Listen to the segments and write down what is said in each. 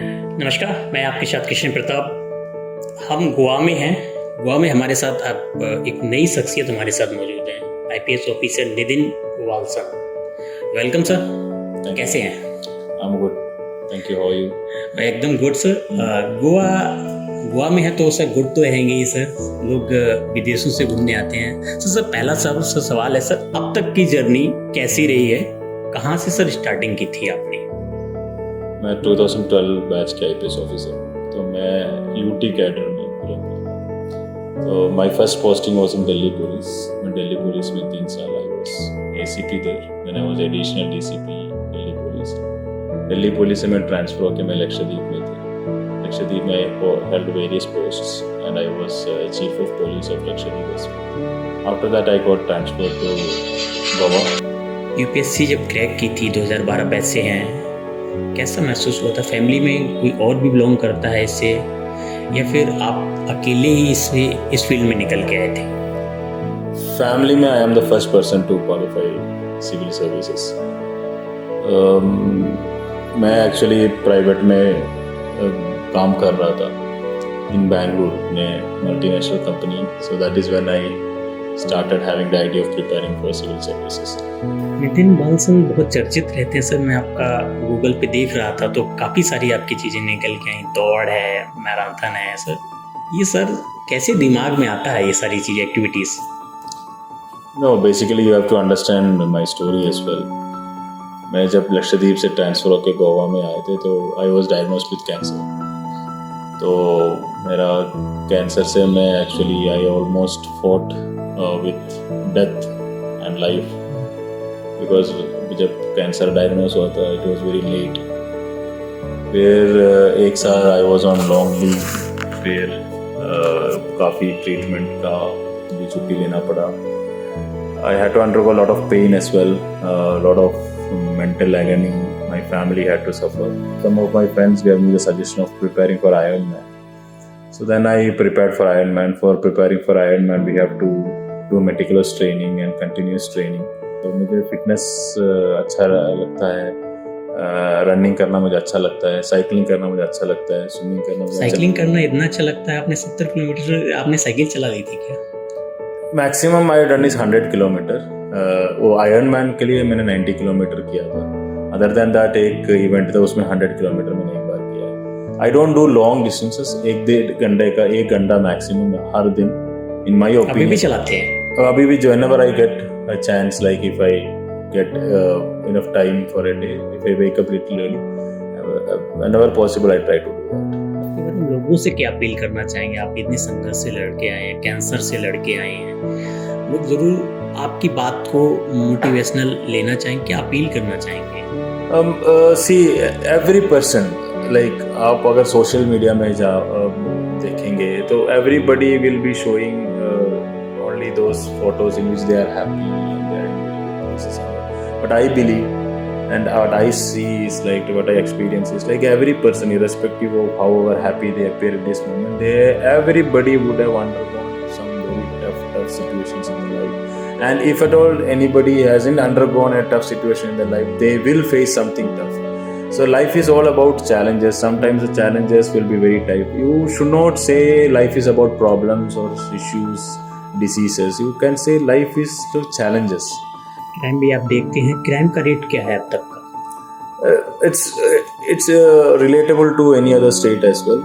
नमस्कार, मैं आपके साथ कृष्ण प्रताप। हम गोवा में हैं। गोवा में हमारे साथ आप एक नई शख्सियत हमारे साथ मौजूद है, IPS officer Nitin Walsa. Welcome sir, कैसे हैं? I'm good. Thank you. How are you? मैं एकदम गुड सर। गोवा में है तो सर गुड तो रहेंगे ही सर। लोग विदेशों से घूमने आते हैं। सर पहला सवाल है सर, अब तक की जर्नी कैसी रही है? कहाँ से सर स्टार्टिंग की थी आपने? मैं 2012 बैच के आईपीएस ऑफिसर, तो मैं यूटी कैडर में बिलोंग करता हूँ। तो my first posting was in Delhi police. मैं दिल्ली पुलिस में 3 साल I was ACP there, then I was additional DCP Delhi police. Delhi police से मैं ट्रांसफर होकर मैं लक्षद्वीप में थे। लक्षद्वीप में I held various posts and I was chief of police of Lakshadweep as well. After that I got transfer to Goa. UPSC जब crack की थी 2012 बैच से हैं, कैसा महसूस हुआ था? फैमिली में कोई और भी बिलोंग करता है इससे, या फिर आप अकेले ही इस फील्ड में निकल के आए थे? फैमिली में I am the first person to qualify civil services. मैं एक्चुअली प्राइवेट में काम कर रहा था इन बैंगलोर में multinational company, so that is when I started having the idea of preparing for civil services. Nitin Walsa बहुत चर्चित रहते हैं सर। मैं आपका गूगल पे देख रहा था तो काफ़ी सारी आपकी चीज़ें निकल के आई। दौड़ है, मैराथन है सर। ये सर कैसे दिमाग में आता है ये सारी चीज़ें, activities? No, basically you have to understand my story as well. मैं जब लक्षद्वीप से ट्रांसफ़र होकर गोवा में आए थे तो I was diagnosed with cancer. तो मेरा कैंसर से मैं actually I almost fought with death and life, because जब कैंसर डायग्नोस हुआ था it was very late. फिर एक साल I was on long leave, फिर काफ़ी ट्रीटमेंट का भी छुट्टी लेना पड़ा. I had to undergo a lot of pain as well, a lot of mental agony. My family had to suffer. Some of my friends gave me the suggestion of preparing for Ironman. So then I prepared for Ironman. For preparing for Ironman, we have to do meticulous training and continuous training. तो मुझे fitness अच्छा लगता है, running करना मुझे अच्छा लगता है, साइकिलिंग करना मुझे अच्छा लगता है, स्विमिंग करना मुझे साइकिलिंग करना इतना अच्छा लगता है? आपने 70 किलोमीटर आपने साइकिल चला ली थी क्या? Maximum I done is 100 kilometre. वो आयरन मैन के लिए मैंने 90 किलोमीटर किया था। अदर देन दैट एक इवेंट था उसमें 100 किलोमीटर मैंने एक बार किया है। I don't do long distances, 1 घंटा मैक्सिमम हर दिन, इन माई ओपिनियन। अभी भी चलाते हैं? अभी भी whenever I get a chance, like if I get enough time for a day, if I wake up little early, whenever possible I try to do that. हम लोगों से क्या अपील करना चाहेंगे? आप इतने संघर्ष से लड़के आए हैं, कैंसर से लड़के आए हैं, लोग जरूर आपकी बात को मोटिवेशनल लेना चाहेंगे, क्या अपील करना चाहेंगे? See, every person, like आप अगर सोशल मीडिया में देखेंगे तो everybody will be showing only those photos in which they are happy and they are, but I believe and what I see is like, what I experience is like every person, irrespective of however happy they appear in this moment, everybody would have undergone some very tough situations in their life. And if at all anybody hasn't undergone a tough situation in their life, they will face something tough. So life is all about challenges. Sometimes the challenges will be very tough. You should not say life is about problems or issues, diseases. You can say life is to challenges. Crime भी आप देखते हैं, crime का rate क्या है अब तक का? It's relatable to any other state as well,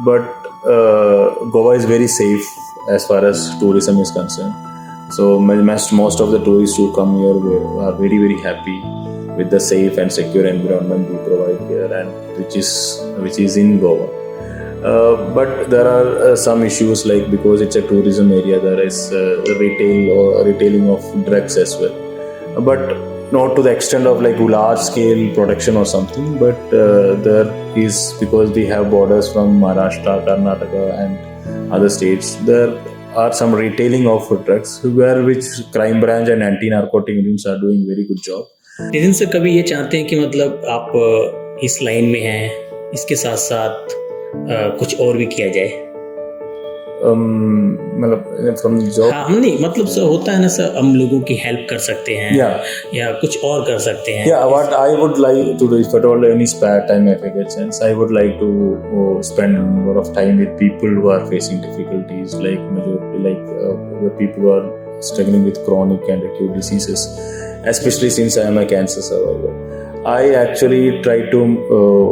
but Goa is very safe as far as tourism is concerned. So most of the tourists who come here are very very happy with the safe and secure environment we provide here, and which is in Goa. But there are some issues, like because it's a tourism area, there is retailing of drugs as well, but not to the extent of like large scale production or something. But there is, because we have borders from Maharashtra, Karnataka and other states, there are some retailing of drugs which crime branch and anti-narcotic units are doing very good job. Nitin sir, कभी ये चाहते हैं कि मतलब आप इस line में हैं, इसके साथ साथ कुछ और भी किया जाए? मतलब फ्रॉम जॉब हाँ, हम नहीं मतलब सर होता है ना सर, हम लोगों की हेल्प कर सकते हैं या कुछ और कर सकते हैं. Yeah, what I would like to do, if at all any spare time if I get chance, I would like to spend a lot of time with people who are facing difficulties, like majority, the people who are struggling with chronic and acute diseases, especially since I am a cancer survivor. I actually try to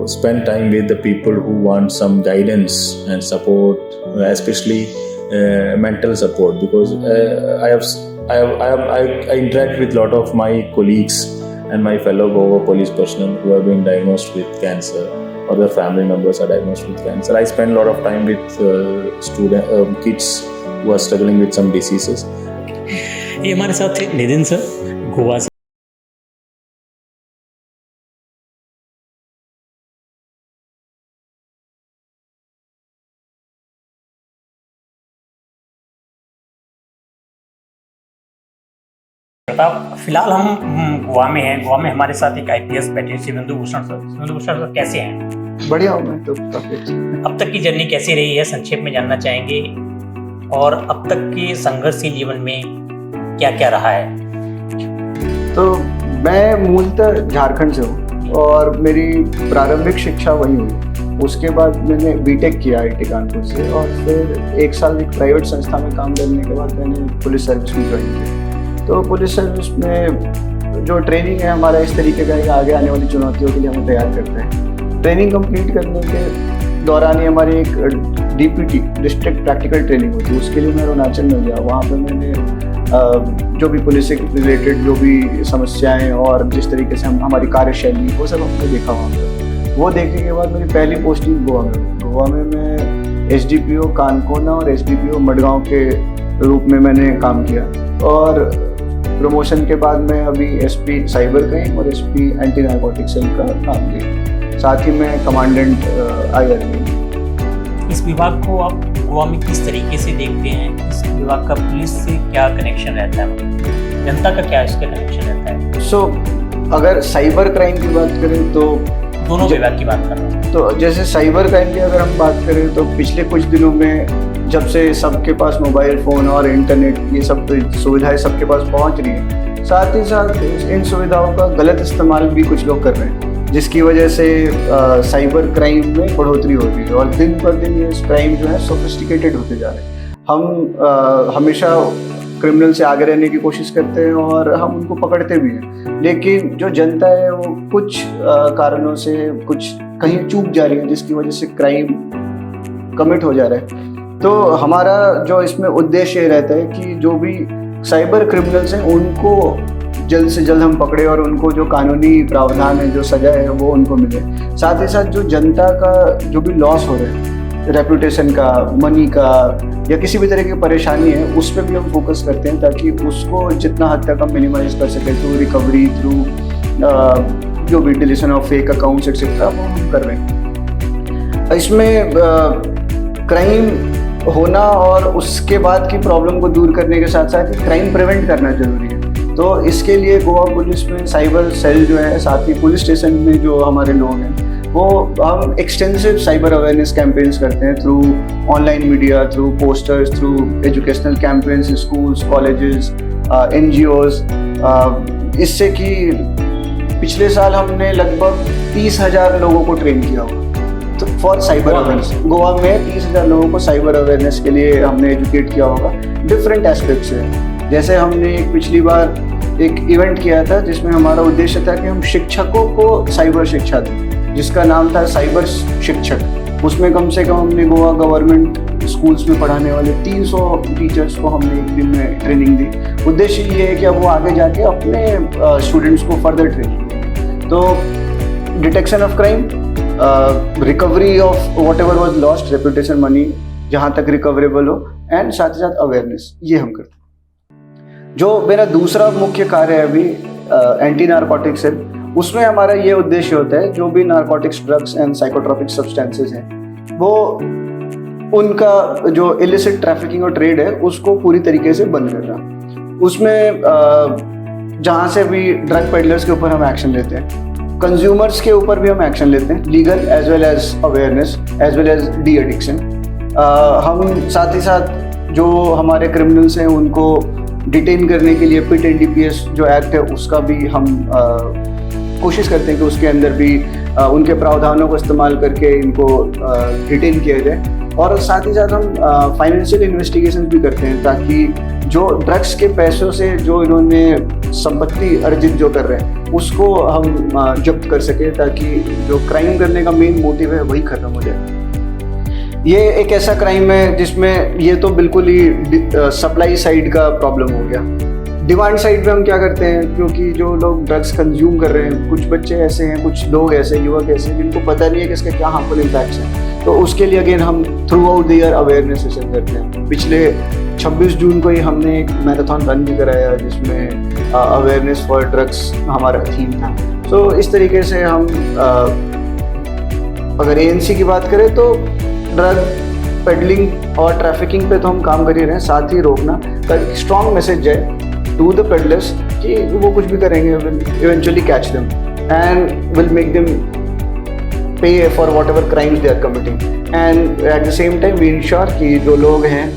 spend time with the people who want some guidance and support, especially mental support, because I interact with a lot of my colleagues and my fellow Goa police personnel who have been diagnosed with cancer, or their family members are diagnosed with cancer. I spend a lot of time with kids who are struggling with some diseases. ये हमारे साथ थे Nitin sir Goa से. फिलहाल हम गोवा में हैं. गोवा में हमारे साथ एक IPS बैठे शिवेंदु भूषण सर. शिवेंदु भूषण सर कैसे हैं? बढ़िया हूँ मैं तो काफी अच्छा. अब तक की जर्नी कैसी रही है संक्षेप में जानना चाहेंगे, और अब तक के संघर्षशील जीवन में क्या क्या रहा है? तो मैं मूलतः झारखंड से हूँ और मेरी प्रारंभिक शिक्षा वहीं हुई. उसके बाद मैंने बीटेक किया IIT कानपुर से, और फिर 1 साल एक प्राइवेट संस्था में काम करने के बाद मैंने पुलिस सर्विस में ज्वाइन किया. तो पुलिस सर्विस में जो ट्रेनिंग है हमारा इस तरीके का है, आगे आने वाली चुनौतियों के लिए हमें तैयार करते हैं. ट्रेनिंग कंप्लीट करने के दौरान ही हमारी एक DPT डिस्ट्रिक्ट प्रैक्टिकल ट्रेनिंग होती है. उसके लिए मैं अरुणाचल में गया. वहाँ पर मैंने जो भी पुलिस से रिलेटेड जो भी समस्याएं और जिस तरीके से हमारी कार्यशैली, वो सब हमने देखा वहाँ पर. वो देखने के बाद मेरी पहली पोस्टिंग गोवा में मैं SDPO कानकोना और SDPO मडगांव के रूप में मैंने काम किया. और प्रमोशन के बाद मैं अभी SP साइबर क्राइम और SP एंटी नारकोटिक सेल का काम किया. साथ ही मैं कमांडेंट IRB. इस विभाग को आप गोवा में किस तरीके से देखते हैं? इस विभाग का पुलिस से क्या कनेक्शन रहता है? जनता का क्या इसका कनेक्शन रहता है? अगर साइबर क्राइम की बात करें तो दोनों विभाग की बात कर रहा हूँ. तो जैसे साइबर क्राइम की अगर हम बात करें तो पिछले कुछ दिनों में जब से सबके पास मोबाइल फ़ोन और इंटरनेट, ये सब सुविधाएं सबके पास पहुंच रही हैं, साथ ही साथ इन सुविधाओं का गलत इस्तेमाल भी कुछ लोग कर रहे हैं, जिसकी वजह से साइबर क्राइम में बढ़ोतरी हो रही है. और दिन पर दिन ये क्राइम जो है सोफिस्टिकेटेड होते जा रहे हैं. हम हमेशा क्रिमिनल से आगे रहने की कोशिश करते हैं और हम उनको पकड़ते भी हैं, लेकिन जो जनता है वो कुछ कारणों से कुछ कहीं चूक जा रही है, जिसकी वजह से क्राइम कमिट हो जा रहा है. तो हमारा जो इसमें उद्देश्य रहता है कि जो भी साइबर क्रिमिनल्स हैं उनको जल्द से जल्द हम पकड़े और उनको जो कानूनी प्रावधान है, जो सजा है, वो उनको मिले. साथ ही साथ जो जनता का जो भी लॉस हो रहा है, रेपुटेशन का, मनी का, या किसी भी तरह की परेशानी है, उस पर भी हम फोकस करते हैं ताकि उसको जितना हद तक हम मिनिमाइज कर सकें थ्रू रिकवरी, थ्रू जो भी deletion of fake accounts etcetera, वो हम कर रहे हैं. इसमें क्राइम होना और उसके बाद की प्रॉब्लम को दूर करने के साथ साथ क्राइम प्रिवेंट करना जरूरी है. तो इसके लिए गोवा पुलिस में साइबर सेल जो है, साथ ही पुलिस स्टेशन में जो हमारे लोग हैं, वो हम एक्सटेंसिव साइबर अवेयरनेस कैंपेन्स करते हैं through online media, through posters, through educational campaigns, schools, colleges, NGOs. इससे कि पिछले साल हमने लगभग 30,000 लोगों को ट्रेन किया होगा तो फॉर साइबर अवेयरनेस. गोवा में 30,000 लोगों को साइबर अवेयरनेस के लिए हमने एजुकेट किया होगा डिफरेंट एस्पेक्ट से. जैसे हमने पिछली बार एक इवेंट किया था जिसमें हमारा उद्देश्य था कि हम शिक्षकों को साइबर शिक्षा दें, जिसका नाम था साइबर शिक्षक. उसमें कम से कम हमने गोवा गवर्नमेंट स्कूल्स में पढ़ाने वाले 300 टीचर्स को हमने एक दिन में ट्रेनिंग दी. उद्देश्य ये है कि अब वो आगे जाके अपने स्टूडेंट्स को फर्दर ट्रेनिंग दें. तो detection of crime, recovery of what ever was lost, reputation, money जहाँ तक रिकवरेबल हो, एंड साथ ही साथ अवेयरनेस, ये हम करते हैं. जो मेरा दूसरा मुख्य कार्य है अभी एंटी नारकोटिक सेल, उसमें हमारा ये उद्देश्य होता है जो भी narcotics, drugs and psychotropic substances हैं, वो उनका जो इलिसिट ट्रैफिकिंग और ट्रेड है उसको पूरी तरीके से बंद करना. उसमें जहाँ से भी ड्रग पेडलर्स के ऊपर हम एक्शन लेते हैं, कंज्यूमर्स के ऊपर भी हम एक्शन लेते हैं, legal as well as awareness as well as de-addiction. हम साथ ही साथ जो हमारे क्रिमिनल्स हैं उनको डिटेन करने के लिए पिट एनडीपीएस जो एक्ट है उसका भी हम कोशिश करते हैं कि उसके अंदर भी उनके प्रावधानों को इस्तेमाल करके इनको डिटेन किया जाए। और साथ ही साथ हम फाइनेंशियल इन्वेस्टिगेशन भी करते हैं ताकि जो ड्रग्स के पैसों से जो इन्होंने संपत्ति अर्जित जो कर रहे हैं उसको हम जब्त कर सके, ताकि जो क्राइम करने का मेन मोटिव है वही खत्म हो जाए। ये एक ऐसा क्राइम है जिसमें ये तो बिल्कुल ही सप्लाई साइड का प्रॉब्लम हो गया। डिमांड साइड पे हम क्या करते हैं, क्योंकि जो लोग ड्रग्स कंज्यूम कर रहे हैं, कुछ बच्चे ऐसे हैं, कुछ लोग ऐसे, युवक ऐसे जिनको पता नहीं है कि इसके क्या हार्मफुल इम्पैक्ट्स हैं, तो उसके लिए अगेन हम through out the year awareness session करते हैं। पिछले 26 जून को ही हमने एक मैराथन रन भी कराया जिसमें अवेयरनेस फॉर ड्रग्स हमारा थीम था। तो इस तरीके से हम अगर ANC की बात करें तो ड्रग पेडलिंग और ट्रैफिकिंग पे तो हम काम कर ही रहे हैं, साथ ही रोकना का स्ट्रॉन्ग मैसेज जाए टू द पेडलर्स कि वो कुछ भी करेंगे, will eventually catch them and will make them pay for whatever crimes they are committing. And at the same time we ensure कि जो लोग हैं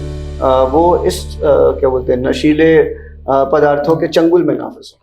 वो इस क्या बोलते हैं नशीले पदार्थों के चंगुल में ना फंसे।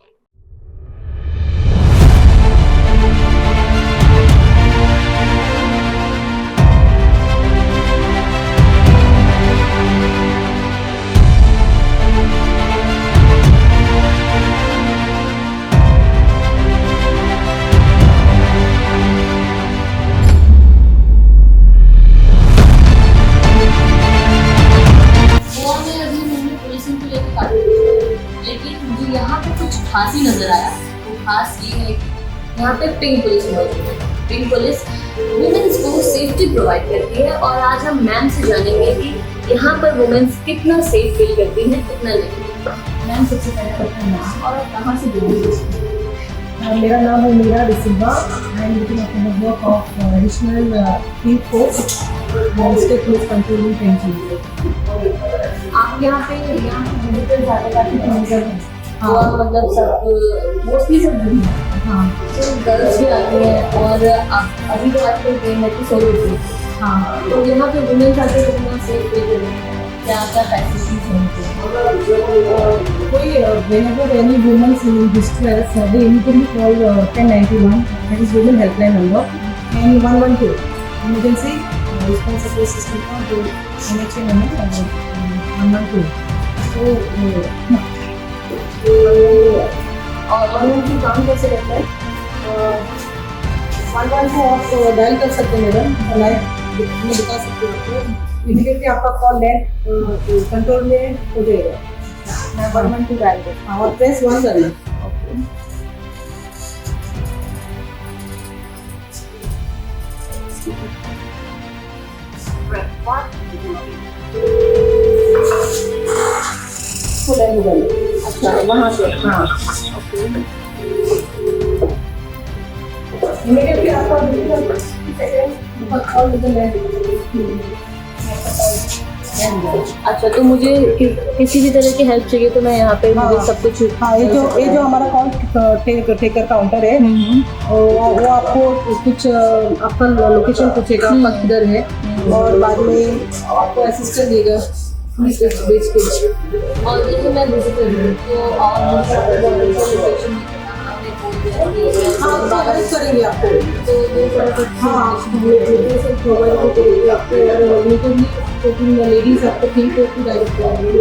लेकिन जो यहाँ पे कुछ खास ही नजर आया वो खास ये है कि यहाँ पे पिंक पुलिस मौजूद है। पिंक पुलिस वुमेन्स को सेफ्टी प्रोवाइड करती है और आज हम मैम से जानेंगे कि यहाँ पर वुमेन्स कितना सेफ फील करती हैं, कितना नहीं। मैम सबसे पहले अपना नाम और कहाँ से जुड़ी? मेरा नाम है Meera D'Silva. I am looking after the work of additional pink force state police controlling pension. आप यहाँ पे विजिटर जाने काफी नजर है और मतलब सब मोस्टली सब जुड़ी हैं। हाँ तो गर्ल्स भी आती हैं और अभी तो आजकल ट्रेन है कि सोलो थी। हाँ तो यहाँ पे वुमेन्स आते हैं कितना सेफ फील कर रहे हैं, क्या क्या फैसिलिटीज हैं कोई whenever any woman is in distress, they immediately call 1091, that is women helpline number, and 112 emergency response support system का जो NHA में है 112। और ऑनलाइन काम कैसे करता है? 112 आप डायल कर सकते हैं मैडम, लाइव मैं बता सकती हूँ आपको। इमीडिएटली आपका कॉल नेट कंट्रोल में हो जाएगा। मैं 112 डायल करती हाँ और प्रेस 1 करना। अच्छा वहाँ से हाँ इमीडिएटली आपका कॉल अच्छा तो मुझे किसी भी तरह की हेल्प चाहिए तो मैं यहाँ पे मुझे सब कुछ हाँ ये जो हमारा कॉल टेकर काउंटर है वो आपको कुछ आपका लोकेशन पूछेगा आपका किधर है और बाद में आपको असिस्टेंस देगा बेच के। और जैसे मैं विजिट कर रही हूँ तो और लोकेशन हाँ तो हेल्प करेंगे आपको। तो वो थोड़ा सा हाँ लोकेशन प्रोवाइड करेंगे आपको और लेकिन लेडीज आपको ठीक होती डायरेक्ट करेंगे।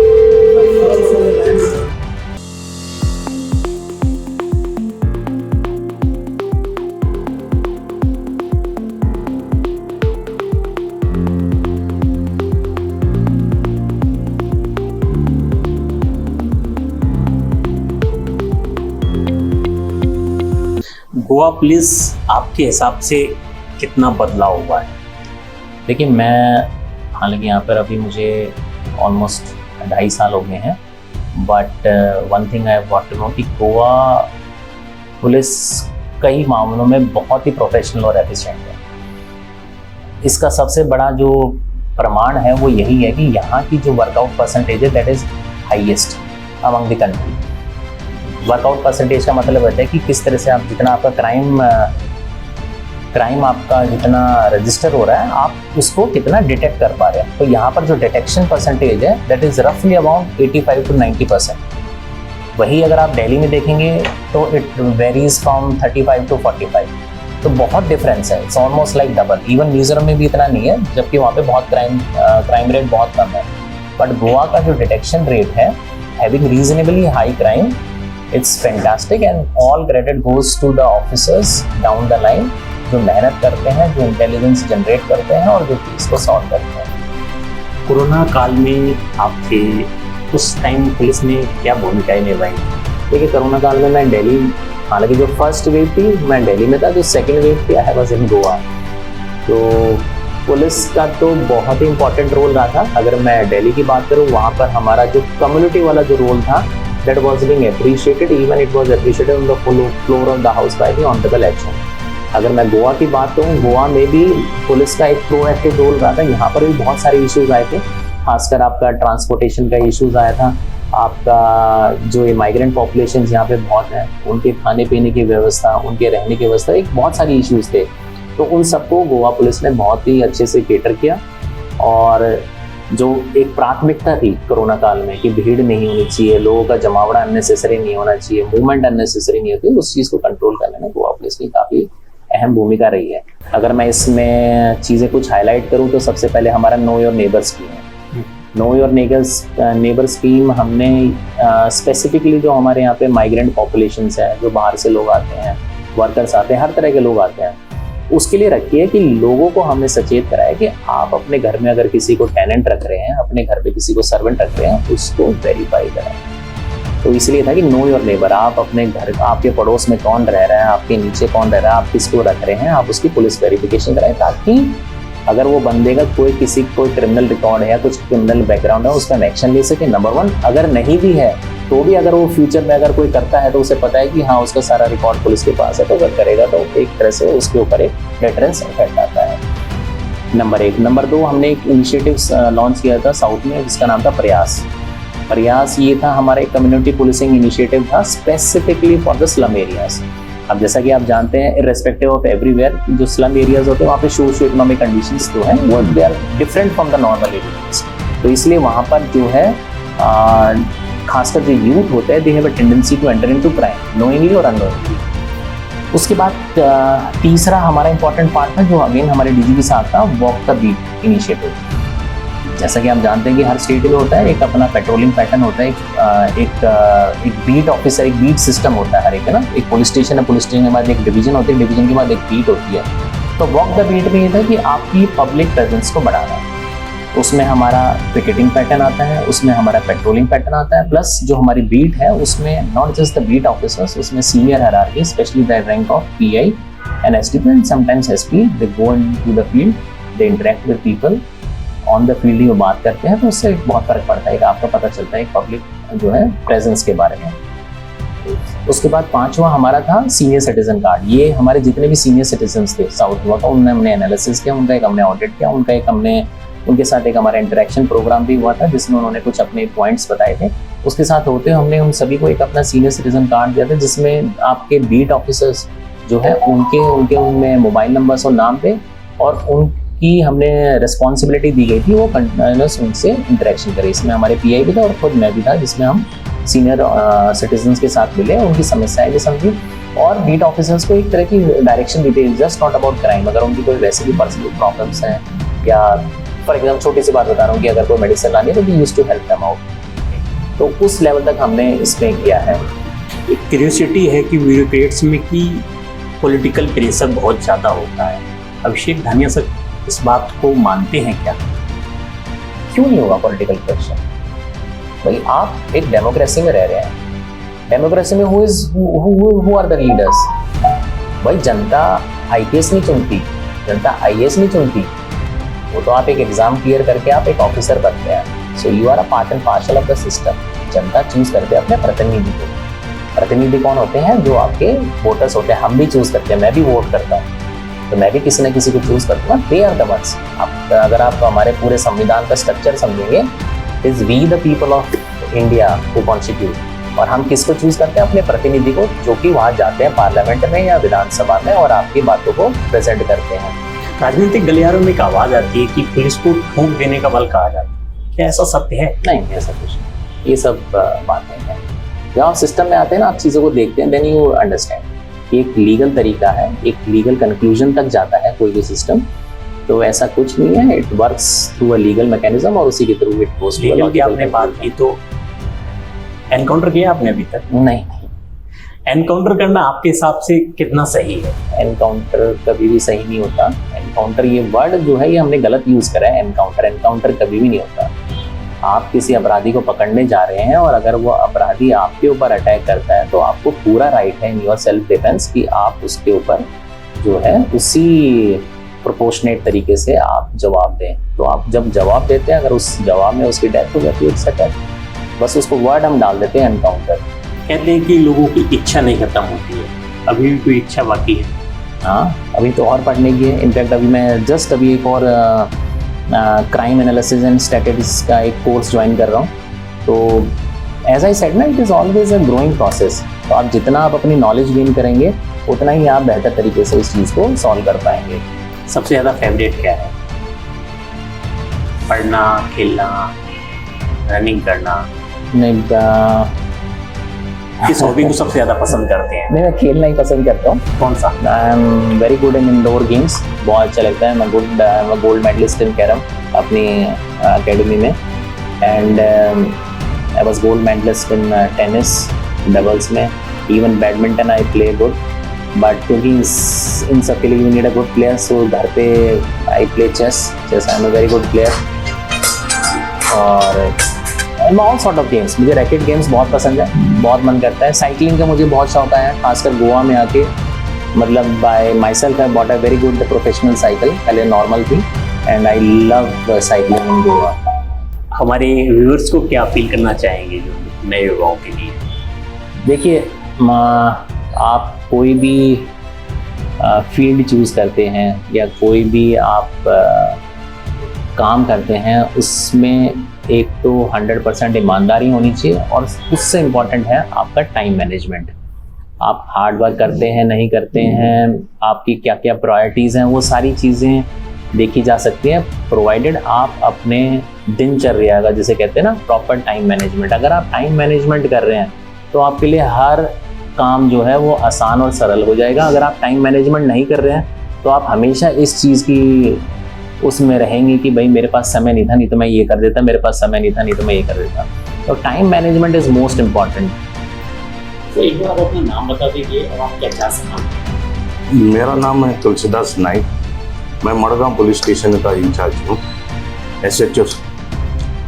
गोवा पुलिस आपके हिसाब से कितना बदलाव हुआ है? देखिए मैं हालांकि यहाँ पर अभी मुझे ऑलमोस्ट 2.5 साल हो गए हैं, but one thing I want to know कि गोवा पुलिस कई मामलों में बहुत ही प्रोफेशनल और एफिशिएंट है। इसका सबसे बड़ा जो प्रमाण है वो यही है कि यहाँ की जो वर्कआउट परसेंटेज है that is highest among the country. Workout percentage का मतलब होता है कि किस तरह से आप जितना आपका क्राइम आपका जितना रजिस्टर हो रहा है आप उसको कितना डिटेक्ट कर पा रहे हैं। तो यहाँ पर जो डिटेक्शन परसेंटेज है दैट इज रफली अबाउट 85 to 90%। वही अगर आप दिल्ली में देखेंगे तो इट वेरीज फ्रॉम 35 to 45, तो बहुत डिफरेंस है। It's almost like double. Even Mizoram में भी इतना नहीं है, जबकि वहाँ पे बहुत क्राइम रेट बहुत कम है। बट गोवा का जो डिटेक्शन रेट है having reasonably high crime, it's fantastic and all credit goes to the officers down the line जो मेहनत करते हैं, जो इंटेलिजेंस जनरेट करते हैं और जो केस को सॉल्व करते हैं। कोरोना काल में आप थे, उस टाइम पुलिस ने क्या भूमिकाएं निभाई? देखिए कोरोना काल में मैं दिल्ली, हालांकि जो फर्स्ट वेव थी मैं दिल्ली में था, जो सेकंड वेव थी आई वाज इन गोवा। तो पुलिस का तो बहुत ही इंपॉर्टेंट रोल रहा था। अगर मैं दिल्ली की बात करूँ, वहाँ पर हमारा जो कम्युनिटी वाला जो रोल था that was being appreciated, even it was appreciated on the floor of the house by the honourable HO. अगर मैं गोवा की बात करूँ, गोवा में भी पुलिस का एक प्रोएक्टिव रोल रहा था। यहाँ पर भी बहुत सारे इश्यूज आए थे, खासकर आपका ट्रांसपोर्टेशन का इश्यूज आया था, आपका जो माइग्रेंट पॉपुलेशन यहाँ पे बहुत है, उनके खाने पीने की व्यवस्था, उनके रहने की व्यवस्था, एक बहुत सारे इश्यूज थे। तो उन सबको गोवा पुलिस ने बहुत ही अच्छे से केटर किया। और जो एक प्राथमिकता थी कोरोना काल में कि भीड़ नहीं होनी चाहिए, लोगों का जमावड़ा अननेसेसरी नहीं होना चाहिए, मूवमेंट अननेसेसरी नहीं होती, उस चीज़ को कंट्रोल करने में गोवा पुलिस की काफ़ी अहम भूमिका रही है। अगर मैं इसमें चीज़ें कुछ हाईलाइट करूँ तो सबसे पहले हमारा नो योर नेबर स्कीम है। नो योर नेबर स्कीम हमने स्पेसिफिकली जो हमारे यहाँ पे माइग्रेंट पॉपुलेशंस है, जो बाहर से लोग आते हैं, वर्कर्स आते हैं, हर तरह के लोग आते हैं, उसके लिए रखी है कि लोगों को हमने सचेत कराया कि आप अपने घर में अगर किसी को टेनेंट रख रहे हैं, अपने घर पे किसी को सर्वेंट रख रहे हैं, उसको वेरीफाई कराएं। तो इसलिए था कि नो योर नेबर, आप अपने घर, आपके पड़ोस में कौन रह रहा है, आपके नीचे कौन रह रहा है, आप किसको रख रहे हैं, आप उसकी पुलिस वेरिफिकेशन कराएं, ताकि अगर वो बंदे का कोई क्रिमिनल रिकॉर्ड है या कुछ क्रिमिनल बैकग्राउंड है, उसका एक्शन ले सके, नंबर 1। अगर नहीं भी है तो भी अगर वो फ्यूचर में अगर कोई करता है तो उसे पता है कि हाँ उसका सारा रिकॉर्ड पुलिस के पास है, तो अगर करेगा तो एक तरह से उसके ऊपर एक डेटरेंस इफेक्ट आता है, नंबर 1। नंबर 2, हमने एक इनिशिएटिव लॉन्च किया था साउथ में जिसका नाम था प्रयास। प्रयास ये था हमारा एक कम्युनिटी पुलिसिंग इनिशिएटिव था specifically for the slum areas. अब जैसा कि आप जानते हैं, इर्रेस्पेक्टिव ऑफ एवरीवेयर, जो स्लम एरियाज होते हैं वहाँ पे सोशियो इकोनॉमिक कंडीशंस जो हैं वो they are different from the normal areas. तो इसलिए वहाँ पर जो है खासकर जो यूथ होते हैं, they have a tendency to enter into crime knowingly और अननोइंगली। उसके बाद तीसरा हमारा इंपॉर्टेंट पार्ट था जो अगेन हमारे डीजी के साथ था, वॉक द बीट इनिशिएटिव। जैसा कि आप जानते हैं कि हर स्टेट में होता है एक अपना पेट्रोलिंग पैटर्न होता है, एक बीट ऑफिसर, एक बीट सिस्टम होता है हर एक, है ना। एक पुलिस स्टेशन है, पुलिस स्टेशन के बाद एक डिवीजन होती है, डिवीजन के बाद एक बीट होती है। तो वॉक द बीट में ये था कि आपकी पब्लिक प्रेजेंस को बढ़ाना है। उसमें हमारा पिकेटिंग पैटर्न आता है, उसमें हमारा पेट्रोलिंग पैटर्न आता है, प्लस जो हमारी बीट है उसमें not just the beat officers, उसमें senior hierarchy, especially the rank of PI and SDP and sometimes SP, they go into the field, they interact with people on the field ही वो बात करते हैं। तो उससे बहुत फर्क पड़ता है, आपको पता चलता है पब्लिक जो है प्रेजेंस के बारे में। उसके बाद 5वां हमारा था सीनियर सिटीजन कार्ड। ये हमारे जितने भी सीनियर सिटीजन्स थे साउथ गोवा का, उनने हमने एनालिसिस किया, उनका एक हमने ऑडिट किया, उनका एक हमने उनके साथ एक हमारा इंटरेक्शन प्रोग्राम भी हुआ था जिसमें उन्होंने कुछ अपने पॉइंट्स बताए थे। उसके साथ होते हमने उन सभी को एक अपना सीनियर सिटीजन कार्ड दिया था जिसमें आपके बीट ऑफिसर्स जो है उनके उनमें मोबाइल नंबर्स और नाम थे और उनकी हमने रिस्पॉन्सिबिलिटी दी गई थी वो कंटिन्यूस उनसे इंटरेक्शन करे। इसमें हमारे पीआई भी था और खुद मैं भी था, जिसमें हम सीनियर सिटीजन्स के साथ मिले, उनकी समस्याएं भी समझी और बीट ऑफिसर्स को एक तरह की डायरेक्शन दी थी, जस्ट नॉट अबाउट क्राइम। अगर उनकी कोई वैसे भी पर्सनल प्रॉब्लम्स हैं या फॉर एग्जाम्पल छोटी सी बात बता रहा हूँ कि अगर कोई मेडिसिन लानी है तो we used to help them out. तो उस लेवल तक हमने इसमें किया है। एक क्यूरियोसिटी है कि ब्यूरोक्रेट्स में की पॉलिटिकल प्रेशर बहुत ज़्यादा होता है। अभिषेक धानिया सर इस बात को मानते हैं क्या? क्यों नहीं होगा पॉलिटिकल प्रेशर? भाई आप एक डेमोक्रेसी में रह रहे हैं, डेमोक्रेसी में हु आर द लीडर्स? भाई जनता आईपीएस नहीं चुनती, जनता आईएएस नहीं चुनती, वो तो आप एक एग्जाम क्लियर करके आप एक ऑफिसर बनते हैं। So you are a part and parcel of the system. जनता चूज करते हैं अपने प्रतिनिधि को। प्रतिनिधि कौन होते हैं? जो आपके वोटर्स होते हैं। हम भी चूज करते हैं, मैं भी वोट करता हूँ, तो मैं भी किसी न किसी को चूज करता हूँ। They are the ones. अगर आप हमारे पूरे संविधान का स्ट्रक्चर समझेंगे, is we the people of India who constitute और हम किसको चूज करते हैं? अपने प्रतिनिधि को, जो कि वहाँ जाते हैं पार्लियामेंट में या विधानसभा में और आपकी बातों को प्रेजेंट करते हैं। राजनीतिक गलियारों में एक आवाज आती है कि पुलिस को ठोक देने का बल कहा जाता है, क्या ऐसा सत्य है? नहीं, ऐसा कुछ नहीं, ये सब बातें हैं। जब आप सिस्टम में आते हैं ना, आप चीज़ों को देखते हैं, देन यू अंडरस्टैंड। एक लीगल तरीका है, एक लीगल कंक्लूजन तक जाता है कोई भी सिस्टम, तो ऐसा कुछ नहीं है। It works through a legal mechanism और उसी के through it goes to a legal की आपने बात की, तो एनकाउंटर किया आपने अभी तक? नहीं, एनकाउंटर करना आपके हिसाब से कितना सही है? एनकाउंटर कभी भी सही नहीं होता। एनकाउंटर ये वर्ड जो है ये हमने गलत यूज करा है। एनकाउंटर कभी भी नहीं होता। आप किसी अपराधी को पकड़ने जा रहे हैं और अगर वो अपराधी आपके ऊपर अटैक करता है तो आपको पूरा राइट है इन योर सेल्फ डिफेंस कि आप उसके ऊपर जो है उसी प्रोपोर्शनेट तरीके से आप जवाब दें। तो आप जब जवाब देते हैं, अगर उस जवाब में उसकी डेथ हो जाती है, इट्स अटैक। बस उसको वर्ड हम डाल देते हैं एनकाउंटर। कहते हैं कि लोगों की इच्छा नहीं खत्म होती है, अभी भी कोई इच्छा बाकी है? हाँ, अभी तो और पढ़ने की है। इनफैक्ट अभी मैं जस्ट अभी एक और क्राइम एनालिसिस एंड स्टैटिस्टिक्स का एक कोर्स ज्वाइन कर रहा हूँ। तो एज आई सेड ना, it is always a growing process. तो आप जितना आप अपनी नॉलेज गेन करेंगे उतना ही आप बेहतर तरीके से उस चीज़ को सॉल्व कर पाएंगे। सबसे ज़्यादा फेवरेट क्या है? पढ़ना, खेलना, रनिंग करना? नहीं, किस हॉबी को सबसे ज़्यादा पसंद करते हैं? मैं खेलना ही पसंद करता हूँ। कौन सा? I am very good in indoor games, बहुत अच्छा लगता है। मैं गोल्ड मेडलिस्ट इन कैरम अपनी एकेडमी में, and I was gold medalist in tennis doubles में, even badminton I play good. But क्योंकि इन सब के लिए you need a good player, so घर पे I play chess I am a very good player. और ऑल सॉर्ट ऑफ गेम्स, मुझे रैकेट गेम्स बहुत पसंद है, बहुत मन करता है। साइकिलिंग का मुझे बहुत शौक है, खासकर गोवा में आके। मतलब bye my self I bought a very good professional cycle, पहले नॉर्मल थी, एंड आई लव साइकिलिंग इन गोवा। हमारे व्यूअर्स को क्या अपील करना चाहेंगे जो नए युवाओं के लिए? देखिए, आप कोई भी फील्ड चूज़ करते हैं या कोई भी आप काम करते हैं, उसमें एक तो 100% ईमानदारी होनी चाहिए, और उससे इम्पॉर्टेंट है आपका टाइम मैनेजमेंट। आप हार्ड वर्क करते हैं, नहीं करते हैं, आपकी क्या क्या प्रायोरिटीज़ हैं, वो सारी चीज़ें देखी जा सकती हैं, प्रोवाइडेड आप अपने दिनचर्या का, जिसे कहते हैं ना, प्रॉपर टाइम मैनेजमेंट। अगर आप टाइम मैनेजमेंट कर रहे हैं तो आपके लिए हर काम जो है वो आसान और सरल हो जाएगा। अगर आप टाइम मैनेजमेंट नहीं कर रहे हैं तो आप हमेशा इस चीज़ की उसमें रहेंगे कि भाई मेरे पास समय नहीं था, नहीं तो मैं ये कर देता, मेरे पास समय नहीं था, नहीं तो मैं ये कर देता। तो time management is most important. तो एक बार आप अपना नाम बता दीजिए और आप क्या चाह सकते? मेरा नाम है तुलसीदास नाइक, मैं मड़गांव पुलिस स्टेशन का इंचार्ज हूँ, SHO।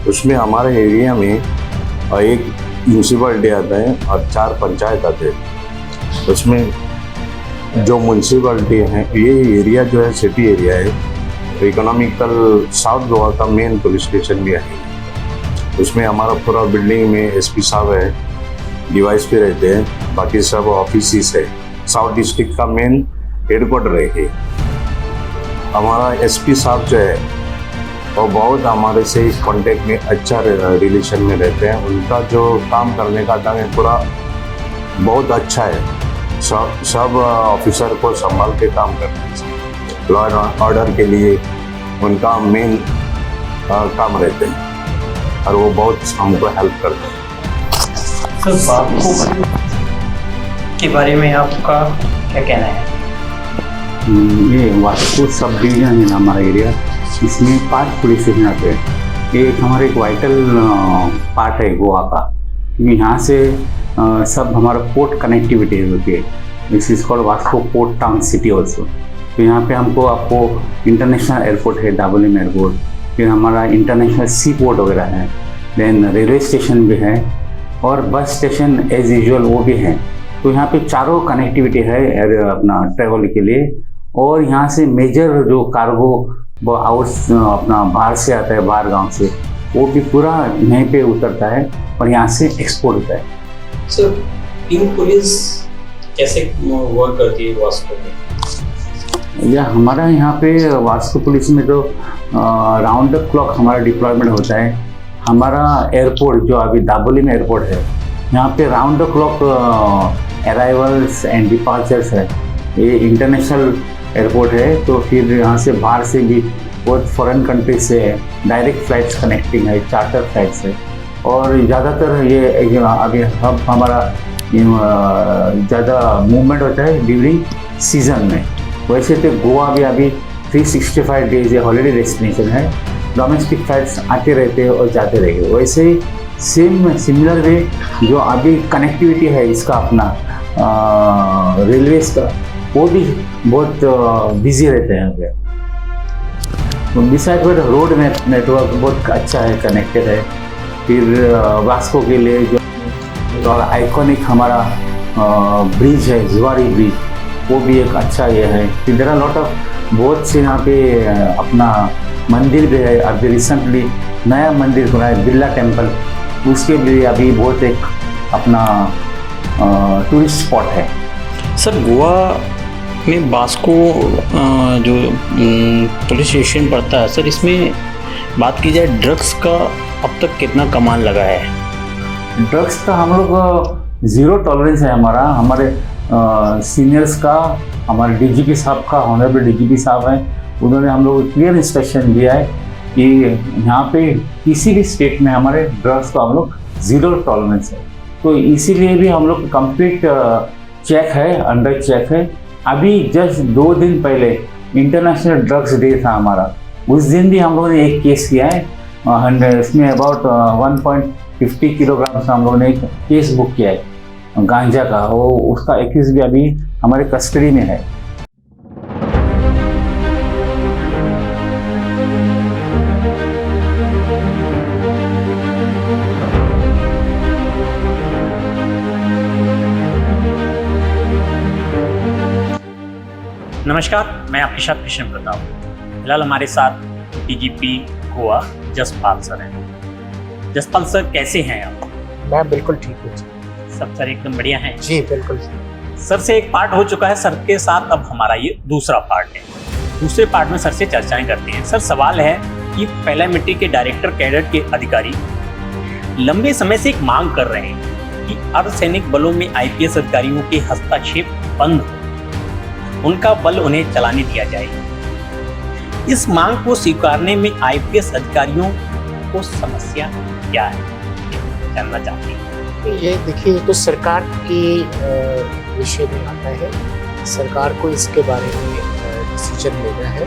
उसमें हमारे एरिया में एक म्यूनसिपलिटी आता है और 4 पंचायत आते हैं। उसमें जो म्यूनसिपलिटी है, ये एरिया जो है सिटी एरिया है, तो इकोनॉमिकल साउथ गोवा का मेन पुलिस स्टेशन भी है। उसमें हमारा पूरा बिल्डिंग में SP साहब है, डिवाइस पे रहते हैं, बाकी सब ऑफिस है। साउथ डिस्ट्रिक्ट का मेन हेडक्वार्टर है ये। हमारा SP साहब जो है वो बहुत हमारे से कांटेक्ट में अच्छा रिलेशन में रहते हैं। उनका जो काम करने का ढंग है पूरा बहुत अच्छा है। सब ऑफिसर को संभाल के काम करते हैं। लॉ एंड ऑर्डर के लिए उनका मेन काम रहते हैं और वो बहुत हमको हेल्प करते हैं। सर, वास्तु के बारे में आपका क्या कहना है? ये वास्तु सब डिवीजन है हमारा एरिया, इसमें 5 पुलिस स्टेशन आते हैं। ये हमारा एक वाइटल पार्ट है गोवा का, क्योंकि यहाँ से सब हमारा पोर्ट कनेक्टिविटी होती है। This is called Vasco port town city also. तो यहाँ पे आपको इंटरनेशनल एयरपोर्ट है, डाबोलिम एयरपोर्ट, फिर हमारा इंटरनेशनल सी पोर्ट वगैरह है, देन रेलवे स्टेशन भी है और बस स्टेशन एज यूजुअल वो भी है। तो यहाँ पे चारों कनेक्टिविटी है अपना ट्रेवल के लिए। और यहाँ से मेजर जो कार्गो अपना बाहर से आता है, बाहर गांव से, वो भी पूरा यहीं पे उतरता है और यहाँ से एक्सपोर्ट होता है। सर, पिंक पुलिस कैसे वर्क करती है वास्को में? या हमारा यहाँ पे वास्को पुलिस में तो राउंड द क्लॉक हमारा डिप्लॉयमेंट होता है। हमारा एयरपोर्ट जो अभी दाबोली में एयरपोर्ट है, यहाँ पे round the clock arrivals and departures है। ये इंटरनेशनल एयरपोर्ट है, तो फिर यहाँ से बाहर से भी बहुत फॉरेन कंट्री से डायरेक्ट फ्लाइट्स कनेक्टिंग है, चार्टर फ्लाइट्स है। और ज़्यादातर ये अभी अब हमारा ज़्यादा मूवमेंट होता है ड्यूरिंग सीज़न में। वैसे तो गोवा भी अभी 365 डेज ये हॉलीडे डेस्टिनेशन है, डोमेस्टिक फ्लाइट्स आते रहते हैं और जाते रहेंगे। वैसे ही सिमिलर वे जो अभी कनेक्टिविटी है इसका अपना रेलवेज का, वो भी बहुत बिजी रहते हैं यहाँ पे। बिसाइड बट रोड नेटवर्क बहुत अच्छा है, कनेक्टेड है। फिर वास्को के लिए जो आइकॉनिक हमारा ब्रिज है, जुआरी ब्रिज, वो भी एक अच्छा ये है। फिर देयर आर लॉट ऑफ बहुत से यहाँ पे अपना मंदिर भी है। अभी रिसेंटली नया मंदिर बना है बिरला टेम्पल, उसके लिए अभी बहुत एक अपना टूरिस्ट स्पॉट है। सर गोवा में बास्को जो पुलिस स्टेशन पड़ता है सर, इसमें बात की जाए ड्रग्स का अब तक कितना कमाल लगा है? ड्रग्स का हम लोग ज़ीरो टॉलरेंस है हमारा। हमारे सीनियर्स का, हमारे डीजीपी साहब का, ऑनरेबल डीजीपी साहब हैं, उन्होंने हम लोग क्लियर इंस्ट्रक्शन दिया है कि यहाँ पे किसी भी स्टेट में हमारे ड्रग्स का हम लोग ज़ीरो टॉलरेंस है। तो इसीलिए भी हम लोग कंप्लीट चेक है, अंडर चेक है। अभी जस्ट 2 दिन पहले इंटरनेशनल ड्रग्स डे था हमारा, उस दिन भी हम लोगों ने एक केस किया है। इसमें अबाउट 1.50 किलोग्राम से हम लोगों ने एक केस बुक किया है गांजा का। वो उसका एक्यूज भी अभी हमारे कस्टडी में है। नमस्कार, मैं आपके साथ कृष्ण प्रताप। फिलहाल हमारे साथ डीजीपी गोवा जसपाल सर हैं। जसपाल सर कैसे हैं आप? मैं बिल्कुल ठीक हूँ सब सर एकदम बढ़िया हैं जी, बिल्कुल। सर से एक पार्ट हो चुका है, सर के साथ अब हमारा ये दूसरा पार्ट है। दूसरे पार्ट में सर से चर्चाएं करते हैं। सर सवाल है कि पहला मिट्टी के डायरेक्टर कैडर के अधिकारी लंबे समय से एक मांग कर रहे हैं कि अर्धसैनिक बलों में आईपीएस अधिकारियों के हस्तक्षेप बंद हो, उनका बल उन्हें चलाने दिया जाए। इस मांग को स्वीकारने में आईपीएस अधिकारियों को समस्या क्या है, जानना चाहते हैं। ये देखिए, ये तो सरकार के विषय में आता है। सरकार को इसके बारे में डिसीजन लेना है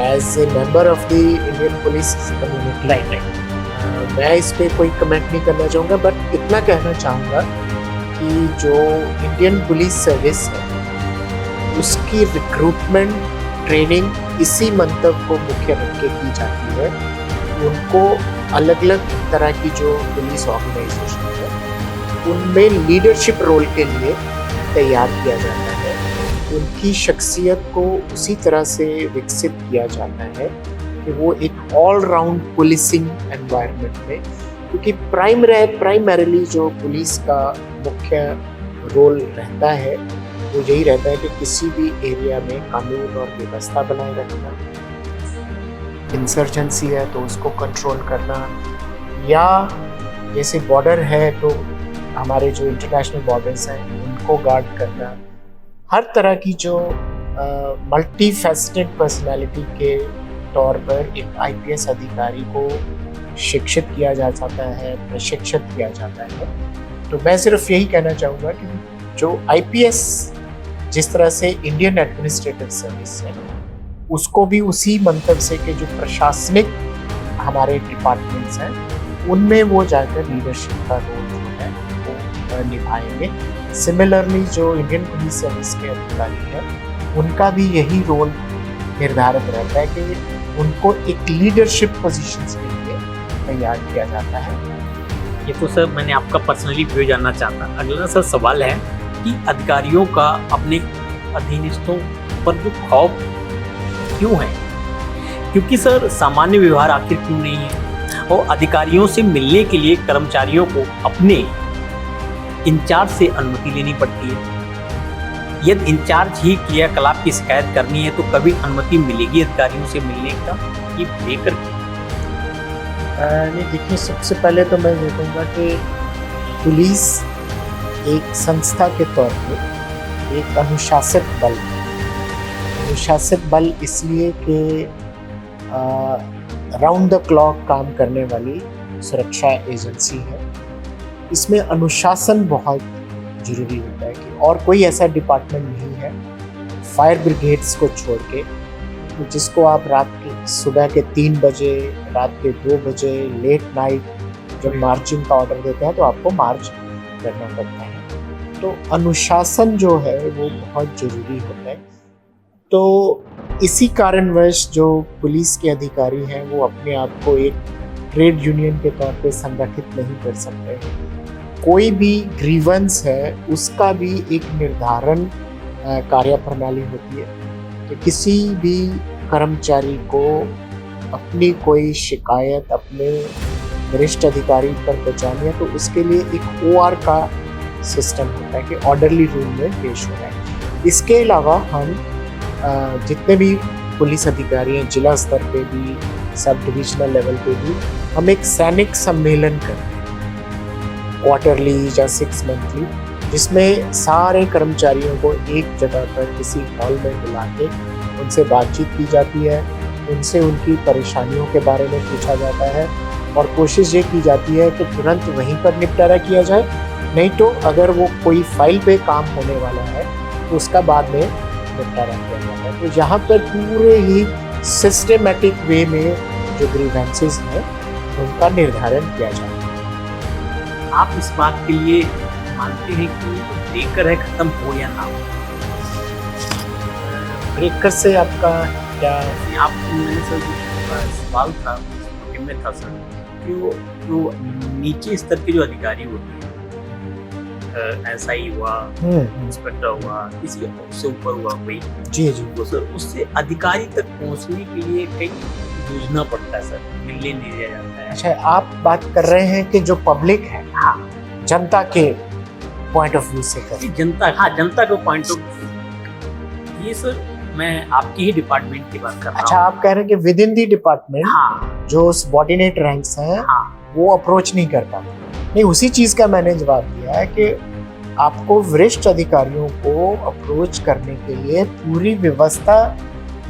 as a member of the Indian police community. Right. मैं इस पर कोई कमेंट नहीं करना चाहूँगा, बट इतना कहना चाहूँगा कि जो इंडियन पुलिस सर्विस है उसकी रिक्रूटमेंट ट्रेनिंग इसी मंतव्य को मुख्य रख के की जाती है। उनको अलग अलग तरह की जो पुलिस ऑर्गेनाइजेशन है उनमें लीडरशिप रोल के लिए तैयार किया जाता है। उनकी शख्सियत को उसी तरह से विकसित किया जाता है कि वो एक ऑल राउंड पुलिसिंग एनवायरनमेंट में, क्योंकि प्राइमरीली जो पुलिस का मुख्य रोल रहता है वो यही रहता है कि किसी भी एरिया में कानून और व्यवस्था बनाए रखना, इंसर्जेंसी है तो उसको कंट्रोल करना, या जैसे बॉर्डर है तो हमारे जो इंटरनेशनल बॉर्डर्स हैं उनको गार्ड करना। हर तरह की जो मल्टी फैसेटेड पर्सनैलिटी के तौर पर एक आईपीएस अधिकारी को शिक्षित किया जा सकता है, प्रशिक्षित किया जाता है। तो मैं सिर्फ यही कहना चाहूँगा कि जो आईपीएस जिस तरह से इंडियन एडमिनिस्ट्रेटिव सर्विस है उसको भी उसी मंतव्य से कि जो प्रशासनिक हमारे डिपार्टमेंट्स हैं उनमें वो जाकर लीडरशिप का रोल जो है वो निभाएंगे। सिमिलरली जो इंडियन पुलिस सर्विस के अधिकारी हैं उनका भी यही रोल निर्धारित रहता है कि उनको एक लीडरशिप पोजीशंस के लिए तैयार किया जाता है। ये तो सर मैंने आपका पर्सनली व्यू जानना चाहता। अगला सर सवाल है कि अधिकारियों का अपने अधीनस्थों पर जो खौफ क्यों है, क्योंकि सर सामान्य व्यवहार आखिर क्यों नहीं है, और अधिकारियों से मिलने के लिए कर्मचारियों को अपने इंचार्ज से अनुमति लेनी पड़ती है। यदि इंचार्ज ही क्रियाकलाप की शिकायत करनी है तो कभी अनुमति मिलेगी अधिकारियों से मिलने का, ये लेकर नहीं देखिए, सबसे पहले तो मैं ये कहूँगा कि पुलिस एक संस्था के तौर पे एक अनुशासित बल है। अनुशासित बल इसलिए कि राउंड द क्लॉक काम करने वाली सुरक्षा एजेंसी है। इसमें अनुशासन बहुत ज़रूरी होता है कि और कोई ऐसा डिपार्टमेंट नहीं है फायर ब्रिगेड्स को छोड़ के जिसको आप रात के सुबह के 3 बजे, रात के 2 बजे, लेट नाइट जब मार्चिंग का ऑर्डर देते हैं तो आपको मार्च करना पड़ता है। तो अनुशासन जो है वो बहुत ज़रूरी होता है। तो इसी कारणवश जो पुलिस के अधिकारी हैं वो अपने आप को एक ट्रेड यूनियन के तौर पे संगठित नहीं कर सकते हैं। कोई भी ग्रीवेंस है उसका भी एक निर्धारण कार्यप्रणाली होती है कि किसी भी कर्मचारी को अपनी कोई शिकायत अपने वरिष्ठ अधिकारी पर पहुंचानी है तो उसके लिए एक OR का सिस्टम होता है कि ऑर्डरली रूल में पेश होना है। इसके अलावा हम जितने भी पुलिस अधिकारी हैं जिला स्तर पे भी, सब डिविजनल लेवल पे भी, हम एक सैनिक सम्मेलन करते हैं क्वार्टरली या 6 मंथली, जिसमें सारे कर्मचारियों को एक जगह पर किसी हॉल में बुला के उनसे बातचीत की जाती है, उनसे उनकी परेशानियों के बारे में पूछा जाता है और कोशिश ये की जाती है कि तुरंत वहीं पर निपटारा किया जाए, नहीं तो अगर वो कोई फाइल पे काम होने वाला है तो उसका बाद में निपटारा किया जाता है। तो यहाँ पर पूरे ही सिस्टमेटिक वे में जो ग्रीवेंसेस हैं उनका निर्धारण किया जाता है। आप इस बात के लिए मानते हैं कि ब्रेकर है खत्म हो या ना हो? ब्रेकर से आपका क्या? आप मैंने सर सवाल था में था सर कि वो जो नीचे स्तर के जो अधिकारी होते हैं, SI हुआ, इंस्पेक्टर हुआ, किसी से ऊपर हुआ कोई, जी जी, तो सर उससे अधिकारी तक पहुंचने के लिए कई जूझना पड़ता है सर, मिलने नहीं दिया जाता है। अच्छा, आप बात कर रहे हैं कि जो पब्लिक है, हाँ, जनता के पॉइंट ऑफ व्यू से करें। जनता, हाँ, जनता के पॉइंट ऑफ व्यू, ये सर मैं आपकी ही डिपार्टमेंट की बात कर रहा हूँ। अच्छा, आप कह रहे हैं कि विद इन दी डिपार्टमेंट, हाँ, जो सबऑर्डिनेट रैंक्स हैं, हाँ, वो अप्रोच नहीं कर पाते। नहीं, उसी चीज़ का मैंने जवाब दिया है कि आपको वरिष्ठ अधिकारियों को अप्रोच करने के लिए पूरी व्यवस्था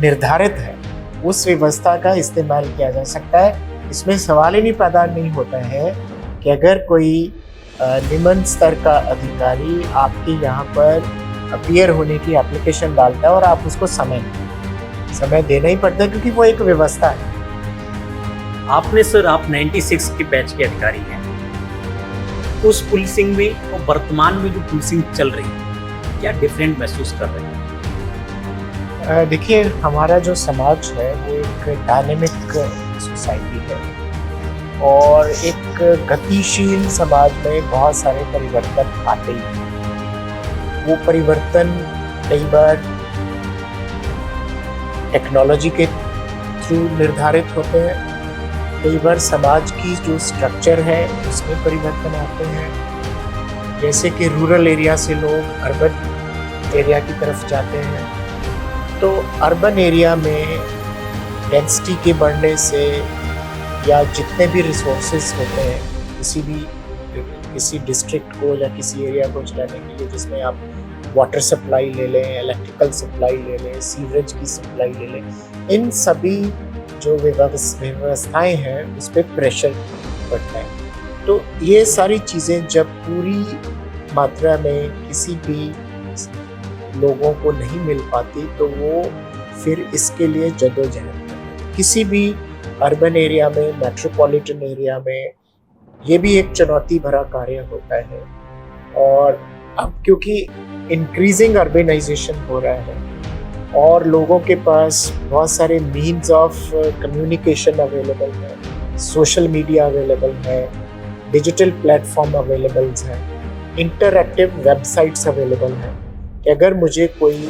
निर्धारित है, उस व्यवस्था का इस्तेमाल किया जा सकता है। इसमें सवाल ही नहीं पैदा नहीं होता है कि अगर कोई निम्न स्तर का अधिकारी आपके यहाँ पर अपीयर होने की एप्लीकेशन डालता है और आप उसको समय देना ही पड़ता है क्योंकि वो एक व्यवस्था है। आपने सर, आप 96 के बैच के अधिकारी हैं, उस पुलिसिंग में और वर्तमान में जो पुलिसिंग चल रही है, क्या डिफरेंट महसूस कर रहे हैं? देखिए, हमारा जो समाज है वो एक डायनेमिक सोसाइटी है और एक गतिशील समाज में बहुत सारे परिवर्तन आते ही हैं। वो परिवर्तन कई बार टेक्नोलॉजी के थ्रू निर्धारित होते हैं, कई बार समाज की जो स्ट्रक्चर है उसमें परिवर्तन आते हैं, जैसे कि रूरल एरिया से लोग अर्बन एरिया की तरफ जाते हैं। तो अर्बन एरिया में डेंसिटी के बढ़ने से या जितने भी रिसोर्सेज होते हैं किसी डिस्ट्रिक्ट को या किसी एरिया को चलाने के लिए, जिसमें आप वाटर सप्लाई ले लें, इलेक्ट्रिकल सप्लाई ले लें, सीवरेज की सप्लाई ले लें, इन सभी जो व्यवस्थाएं हैं उस पर प्रेशर पड़ता है। तो ये सारी चीज़ें जब पूरी मात्रा में किसी भी लोगों को नहीं मिल पाती तो वो फिर इसके लिए जद्दोजहद करते हैं। किसी भी अर्बन एरिया में, मेट्रोपॉलिटन एरिया में ये भी एक चुनौती भरा कार्य होता है। और अब क्योंकि इंक्रीजिंग अर्बनाइजेशन हो रहा है और लोगों के पास बहुत सारे मीन्स ऑफ कम्युनिकेशन अवेलेबल है, सोशल मीडिया अवेलेबल है, डिजिटल प्लेटफॉर्म अवेलेबल है, इंटरएक्टिव वेबसाइट्स अवेलेबल हैं कि अगर मुझे कोई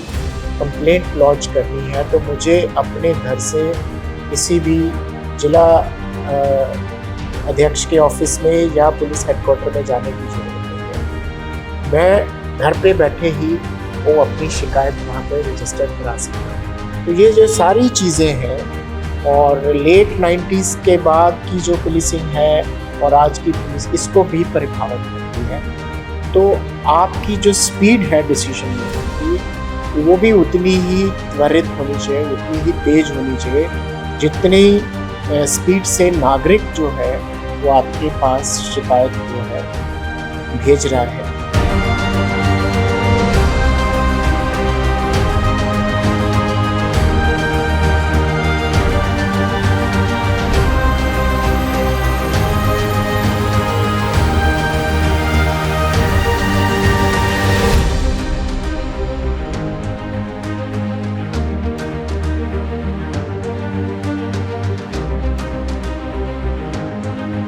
कंप्लेंट लॉन्च करनी है तो मुझे अपने घर से किसी भी जिला अध्यक्ष के ऑफिस में या पुलिस हेडक्वार्टर में जाने की जरूरत नहीं है। मैं घर पे बैठे ही वो अपनी शिकायत वहाँ पर रजिस्टर करा सकता हूँ। तो ये जो सारी चीज़ें हैं और लेट 90s के बाद की जो पुलिसिंग है और आज की पुलिस, इसको भी प्रभावित है। होती है, तो आपकी जो स्पीड है डिसीजन मेकिंग की वो भी उतनी ही त्वरित होनी चाहिए, उतनी ही तेज होनी चाहिए जितनी स्पीड से नागरिक जो है वो आपके पास शिकायत जो है भेज रहा है।